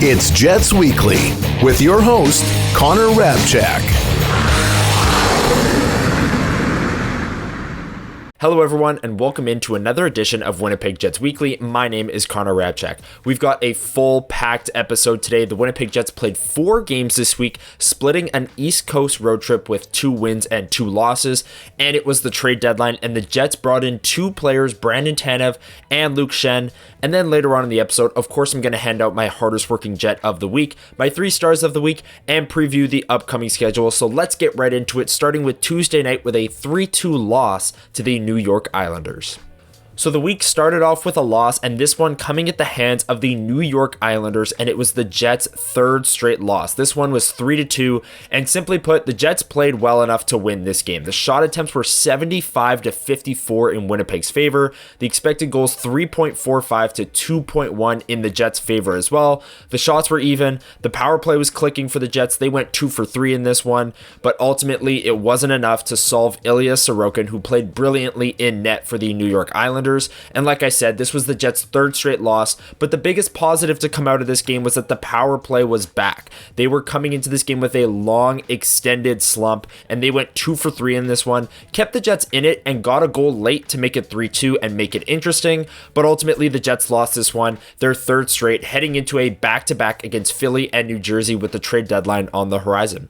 It's Jets Weekly with your host, Connor Hrabchak. Hello everyone and welcome into another edition of Winnipeg Jets Weekly. My name is Connor Hrabchak. We've got a full packed episode today. The Winnipeg Jets played 4 games this week, splitting an East Coast road trip with 2 wins and 2 losses, and it was the trade deadline, and the Jets brought in 2 players, Brandon Tanev and Luke Schenn. And then later on in the episode, of course, I'm going to hand out my hardest working Jet of the week, my 3 stars of the week, and preview the upcoming schedule. So let's get right into it, starting with Tuesday night with a 3-2 loss to the New York Islanders. So the week started off with a loss, and this one coming at the hands of the New York Islanders, and it was the Jets' 3rd straight loss. This one was 3-2, and simply put, the Jets played well enough to win this game. The shot attempts were 75-54 in Winnipeg's favor. The expected goals 3.45 to 2.1 in the Jets' favor as well. The shots were even. The power play was clicking for the Jets. They went 2 for 3 in this one, but ultimately it wasn't enough to solve Ilya Sorokin, who played brilliantly in net for the New York Islanders. And like I said, this was the Jets' 3rd straight loss, but the biggest positive to come out of this game was that the power play was back. They were coming into this game with a long, extended slump, and they went 2 for 3 in this one, kept the Jets in it, and got a goal late to make it 3-2 and make it interesting, but ultimately the Jets lost this one, their 3rd straight, heading into a back-to-back against Philly and New Jersey with the trade deadline on the horizon.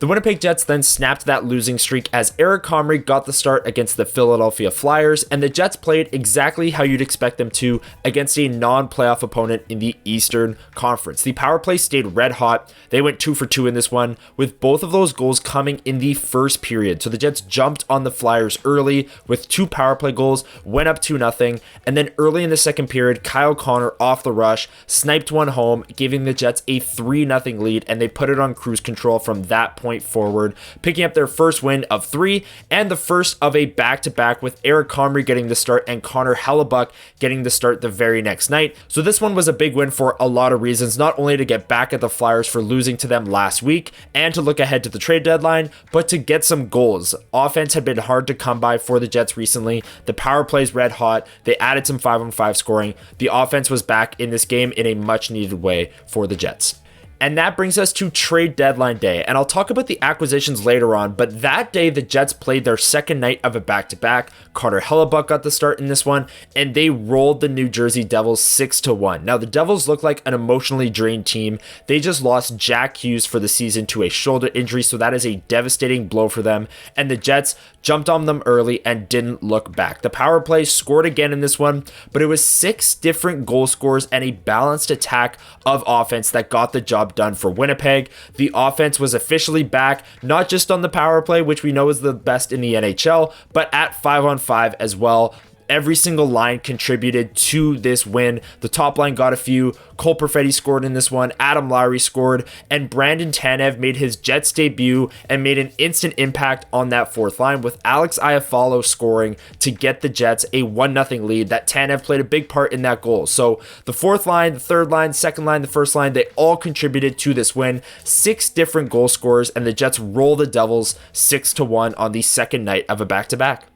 The Winnipeg Jets then snapped that losing streak as Eric Comrie got the start against the Philadelphia Flyers, and the Jets played exactly how you'd expect them to against a non-playoff opponent in the Eastern Conference. The power play stayed red hot. They went 2 for 2 in this one, with both of those goals coming in the first period. So the Jets jumped on the Flyers early with 2 power play goals, went up 2-0, and then early in the second period, Kyle Connor off the rush, sniped one home, giving the Jets a 3-0 lead, and they put it on cruise control from that point forward, picking up their first win of 3 and the first of a back-to-back, with Eric Comrie getting the start and Connor Hrabchak getting the start the very next night. So this one was a big win for a lot of reasons, not only to get back at the Flyers for losing to them last week and to look ahead to the trade deadline, but to get some goals. Offense had been hard to come by for the Jets recently. The power play's red hot. They added some 5-on-5 scoring. The offense was back in this game in a much needed way for the Jets. And that brings us to trade deadline day. And I'll talk about the acquisitions later on, but that day the Jets played their second night of a back-to-back. Connor Hrabchak got the start in this one, and they rolled the New Jersey Devils 6-1. Now, the Devils look like an emotionally drained team. They just lost Jack Hughes for the season to a shoulder injury, so that is a devastating blow for them. And the Jets jumped on them early and didn't look back. The power play scored again in this one, but it was 6 different goal scorers and a balanced attack of offense that got the job done for Winnipeg. The offense was officially back, not just on the power play, which we know is the best in the NHL, but at 5-on-5 as well. Every single line contributed to this win. The top line got a few. Cole Perfetti scored in this one. Adam Lowry scored. And Brandon Tanev made his Jets debut and made an instant impact on that 4th line, with Alex Iafallo scoring to get the Jets a 1-0 lead. That Tanev played a big part in that goal. So the 4th line, the 3rd line, 2nd line, the 1st line, they all contributed to this win. 6 different goal scorers, and the Jets roll the Devils 6-1 on the second night of a back-to-back.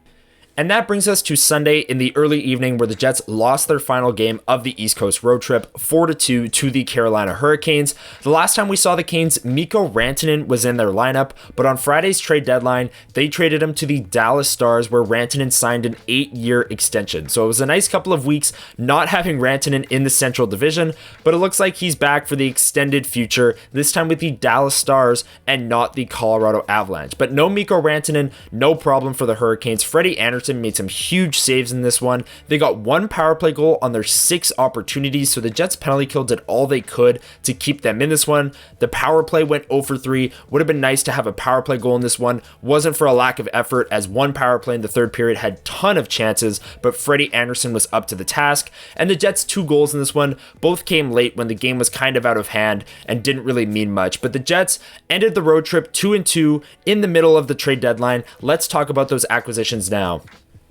And that brings us to Sunday in the early evening, where the Jets lost their final game of the East Coast road trip 4-2 to the Carolina Hurricanes. The last time we saw the Canes, Mikko Rantanen was in their lineup, but on Friday's trade deadline, they traded him to the Dallas Stars, where Rantanen signed an 8-year extension. So it was a nice couple of weeks not having Rantanen in the Central Division, but it looks like he's back for the extended future, this time with the Dallas Stars and not the Colorado Avalanche. But no Mikko Rantanen, no problem for the Hurricanes. Freddie Anderson made some huge saves in this one. They got 1 power play goal on their 6 opportunities, so the Jets penalty kill did all they could to keep them in this one. The power play went 0 for 3. Would have been nice to have a power play goal in this one. Wasn't for a lack of effort, as 1 power play in the 3rd period had a ton of chances, but Freddie Anderson was up to the task. And the Jets' 2 goals in this one both came late when the game was kind of out of hand and didn't really mean much. But the Jets ended the road trip 2-2 in the middle of the trade deadline. Let's talk about those acquisitions now.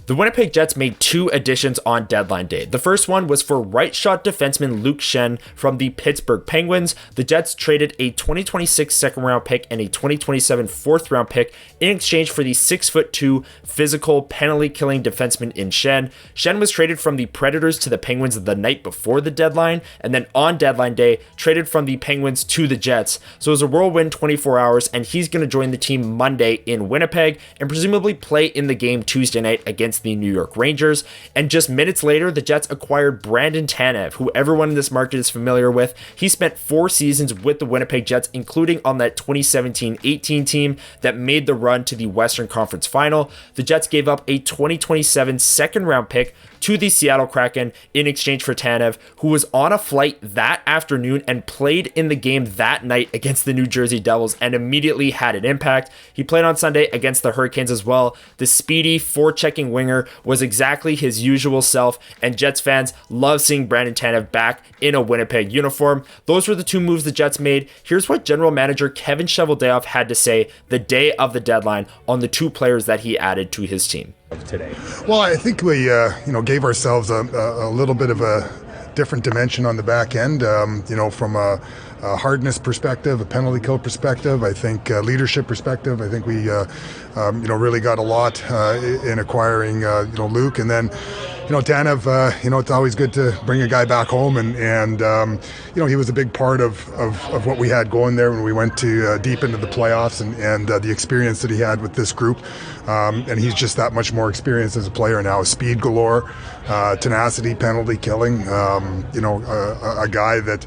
The Winnipeg Jets made 2 additions on deadline day. The first one was for right shot defenseman Luke Schenn from the Pittsburgh Penguins. The Jets traded a 2026 second round pick and a 2027 fourth round pick in exchange for the 6'2" physical penalty killing defenseman in Schenn. Schenn was traded from the Predators to the Penguins the night before the deadline, and then on deadline day traded from the Penguins to the Jets. So it was a whirlwind 24 hours, and he's going to join the team Monday in Winnipeg and presumably play in the game Tuesday night against the New York Rangers. And just minutes later, the Jets acquired Brandon Tanev, who everyone in this market is familiar with. He spent 4 seasons with the Winnipeg Jets, including on that 2017-18 team that made the run to the Western Conference Final. The Jets gave up a 2027 second round pick to the Seattle Kraken in exchange for Tanev, who was on a flight that afternoon and played in the game that night against the New Jersey Devils and immediately had an impact. He played on Sunday against the Hurricanes as well. The speedy, forechecking winger was exactly his usual self, and Jets fans love seeing Brandon Tanev back in a Winnipeg uniform. Those were the 2 moves the Jets made. Here's what general manager Kevin Cheveldayoff had to say the day of the deadline on the 2 players that he added to his team today. Well, I think we gave ourselves a little bit of a different dimension on the back end, from a hardness perspective, a penalty kill perspective, I think leadership perspective. I think we really got a lot in acquiring Luke, and then Tanev, it's always good to bring a guy back home, and he was a big part of what we had going there when we went to deep into the playoffs, and the experience that he had with this group, and he's just that much more experienced as a player now. Speed galore, tenacity, penalty killing, a guy that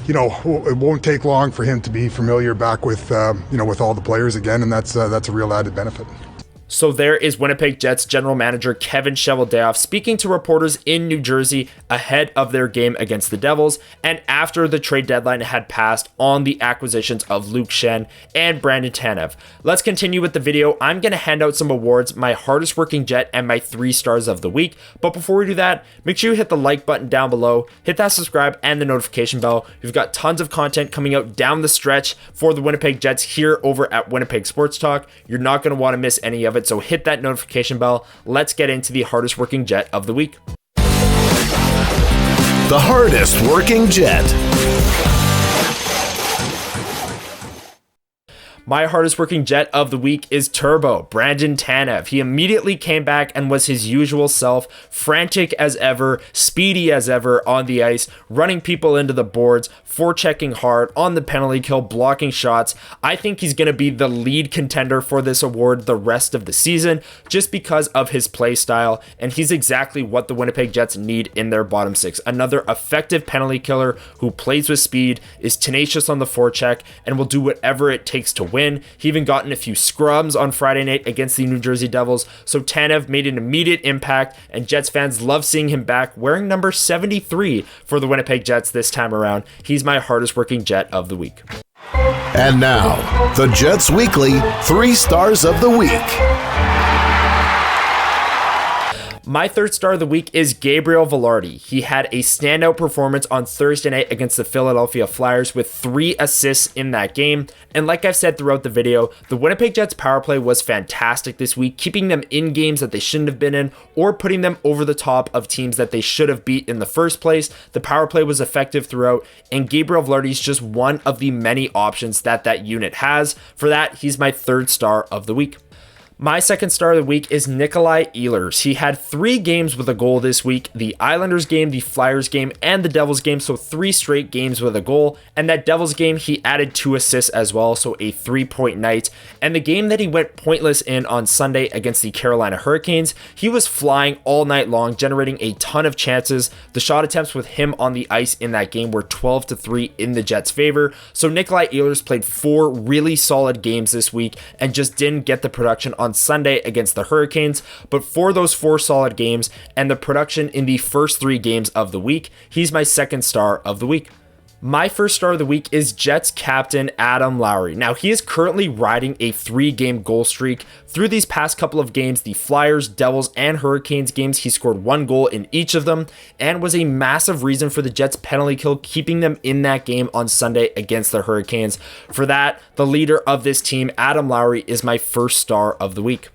it won't take long for him to be familiar back with with all the players again, and that's a real added benefit. So there is Winnipeg Jets general manager Kevin Cheveldayoff speaking to reporters in New Jersey ahead of their game against the Devils and after the trade deadline had passed on the acquisitions of Luke Schenn and Brandon Tanev. Let's continue with the video. I'm going to hand out some awards, my hardest working Jet and my 3 stars of the week. But before we do that, make sure you hit the like button down below, hit that subscribe and the notification bell. We've got tons of content coming out down the stretch for the Winnipeg Jets here over at Winnipeg Sports Talk. You're not going to want to miss any of it. So hit that notification bell. Let's get into the hardest working Jet of the week. The hardest working Jet. My hardest working Jet of the week is Turbo, Brandon Tanev. He immediately came back and was his usual self, frantic as ever, speedy as ever on the ice, running people into the boards, forechecking hard on the penalty kill, blocking shots. I think he's going to be the lead contender for this award the rest of the season just because of his play style, and he's exactly what the Winnipeg Jets need in their bottom 6. Another effective penalty killer who plays with speed, is tenacious on the forecheck, and will do whatever it takes to win. He even got in a few scrums on Friday night against the New Jersey Devils, so Tanev made an immediate impact, and Jets fans love seeing him back wearing number 73 for the Winnipeg Jets this time around. He's my hardest working Jet of the week. And now, the Jets Weekly 3 stars of the week. My 3rd star of the week is Gabriel Vilardi. He had a standout performance on Thursday night against the Philadelphia Flyers with 3 assists in that game. And like I've said throughout the video, the Winnipeg Jets power play was fantastic this week, keeping them in games that they shouldn't have been in or putting them over the top of teams that they should have beat in the first place. The power play was effective throughout, and Gabriel Vilardi is just one of the many options that unit has. For that, he's my 3rd star of the week. My 2nd star of the week is Nikolai Ehlers. He had 3 games with a goal this week, the Islanders game, the Flyers game, and the Devils game, so 3 straight games with a goal. And that Devils game, he added 2 assists as well, so a 3-point night. And the game that he went pointless in on Sunday against the Carolina Hurricanes, he was flying all night long, generating a ton of chances. The shot attempts with him on the ice in that game were 12-3 in the Jets' favor. So Nikolai Ehlers played 4 really solid games this week and just didn't get the production on Sunday against the Hurricanes, but for those 4 solid games and the production in the first 3 games of the week, he's my 2nd star of the week. My 1st star of the week is Jets captain Adam Lowry. Now, he is currently riding a 3-game goal streak. Through these past couple of games, the Flyers, Devils, and Hurricanes games, he scored 1 goal in each of them and was a massive reason for the Jets penalty kill, keeping them in that game on Sunday against the Hurricanes. For that, the leader of this team, Adam Lowry, is my 1st star of the week.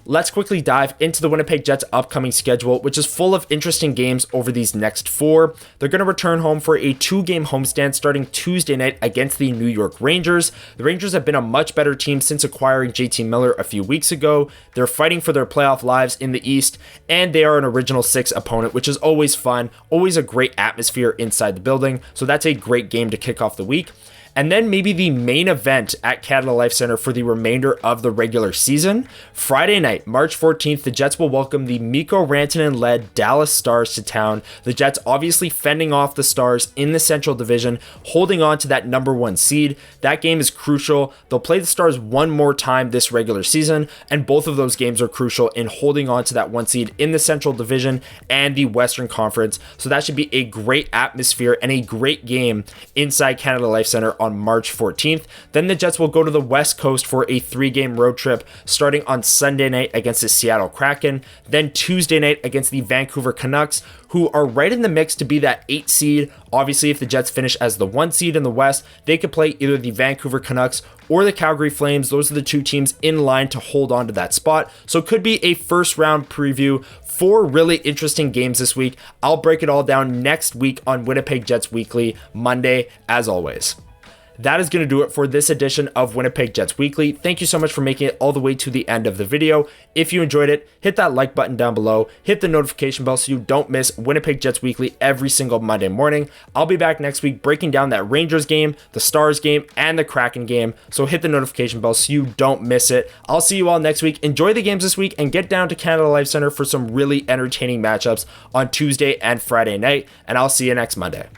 let's quickly dive into the Winnipeg Jets' upcoming schedule, which is full of interesting games over these next 4. They're going to return home for a 2-game homestand starting Tuesday night against the New York Rangers. The Rangers have been a much better team since acquiring JT Miller a few weeks ago. They're fighting for their playoff lives in the East, and they are an Original 6 opponent, which is always fun, always a great atmosphere inside the building. So that's a great game to kick off the week. And then maybe the main event at Canada Life Center for the remainder of the regular season. Friday night, March 14th, the Jets will welcome the Mikko Rantanen-led Dallas Stars to town. The Jets obviously fending off the Stars in the Central Division, holding on to that number 1 seed. That game is crucial. They'll play the Stars one more time this regular season, and both of those games are crucial in holding on to that 1 seed in the Central Division and the Western Conference. So that should be a great atmosphere and a great game inside Canada Life Center on March 14th. Then the Jets will go to the West Coast for a 3-game road trip starting on Sunday night against the Seattle Kraken, then Tuesday night against the Vancouver Canucks, who are right in the mix to be that 8 seed. Obviously, if the Jets finish as the 1 seed in the West, they could play either the Vancouver Canucks or the Calgary Flames. Those are the 2 teams in line to hold on to that spot. So it could be a first round preview. 4 really interesting games this week. I'll break it all down next week on Winnipeg Jets Weekly, Monday, as always. That is going to do it for this edition of Winnipeg Jets Weekly. Thank you so much for making it all the way to the end of the video. If you enjoyed it, hit that like button down below, hit the notification bell so you don't miss Winnipeg Jets Weekly every single Monday morning. I'll be back next week breaking down that Rangers game, the Stars game, and the Kraken game, so hit the notification bell so you don't miss it. I'll see you all next week. Enjoy the games this week and get down to Canada Life Center for some really entertaining matchups on Tuesday and Friday night, and I'll see you next Monday.